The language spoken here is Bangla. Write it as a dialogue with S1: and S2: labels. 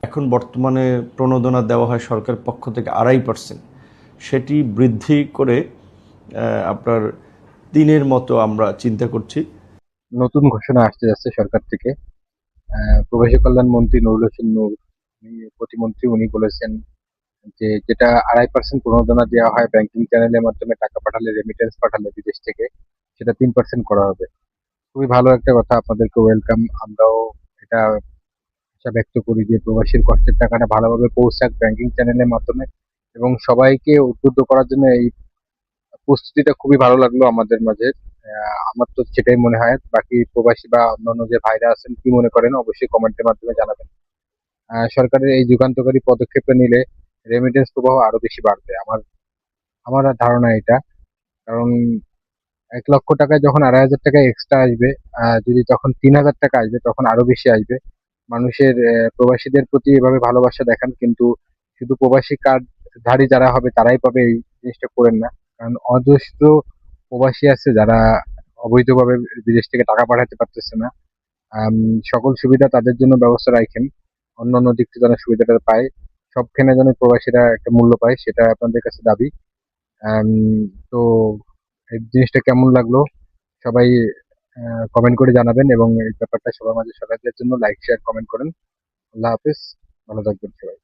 S1: এখন বর্তমানে প্রণোদনা দেওয়া হয় সরকারের পক্ষ থেকে 2.5%, সেটি বৃদ্ধি করে আপনার 3-এর মতো আমরা চিন্তা করছি।
S2: নতুন ঘোষণা আসতে যাচ্ছে সরকার থেকে। প্রবাসী কল্যাণ মন্ত্রী নুরুল হোসেন নূর, প্রতিমন্ত্রী, উনি বলেছেন যে যেটা 2.5% প্রণোদনা দেওয়া হয় ব্যাংকিং চ্যানেলের মাধ্যমে টাকা পাঠালে, রেমিটেন্স পাঠালে বিদেশ থেকে, সেটা 3% করা হবে। খুবই ভালো একটা কথা, আপনাদেরকে ওয়েলকাম। আমরাও এটা আশা ব্যক্ত করি যে প্রবাসীর কষ্টের টাকাটা ভালোভাবে পৌঁছাক ব্যাংকিং চ্যানেলের মাধ্যমে, এবং সবাইকে উদ্বুদ্ধ করার জন্য এই প্রস্তুতিটা খুবই ভালো লাগলো আমাদের মাঝে। আমার তো সেটাই মনে হয়। বাকি প্রবাসী বা অন্যান্য যে ভাইরা আছেন কি মনে করেন অবশ্যই কমেন্টের মাধ্যমে জানাবেন। সরকারের এই যুগান্তকারী পদক্ষেপটা নিলে রেমিটেন্স প্রবাহ আরো বেশি বাড়বে, আমার আমার ধারণা এটা। কারণ 1 লক্ষ টাকায় যখন 2.5 হাজার টাকা এক্সট্রা আসবে, যদি তখন 3 হাজার টাকা আসবে তখন আরো বেশি আসবে। মানুষের প্রবাসীদের প্রতি এভাবে ভালোবাসা দেখান, কিন্তু শুধু প্রবাসী কার্ড ধারী যারা হবে তারাই পাবে, এই জিনিসটা করেন না। কারণ অজস্র প্রবাসী আছে যারা অবৈধভাবে বিদেশ থেকে টাকা পাঠাতে পারতেছে না। আম, সকল সুবিধা তাদের জন্য ব্যবস্থা রাখেন, অন্যান্য দিক থেকে যেন সুবিধাটা পায়, সবখানে যেন প্রবাসীরা একটা মূল্য পায়, সেটা আপনাদের কাছে দাবি। আম, তো এই জিনিসটা কেমন লাগলো সবাই কমেন্ট করে জানাবেন, এবং এই ব্যাপারটা সবার মাঝে ছড়ায় দেওয়ার জন্য লাইক, শেয়ার, কমেন্ট করেন। আল্লাহ হাফিজ, ভালো থাকবেন সবাই।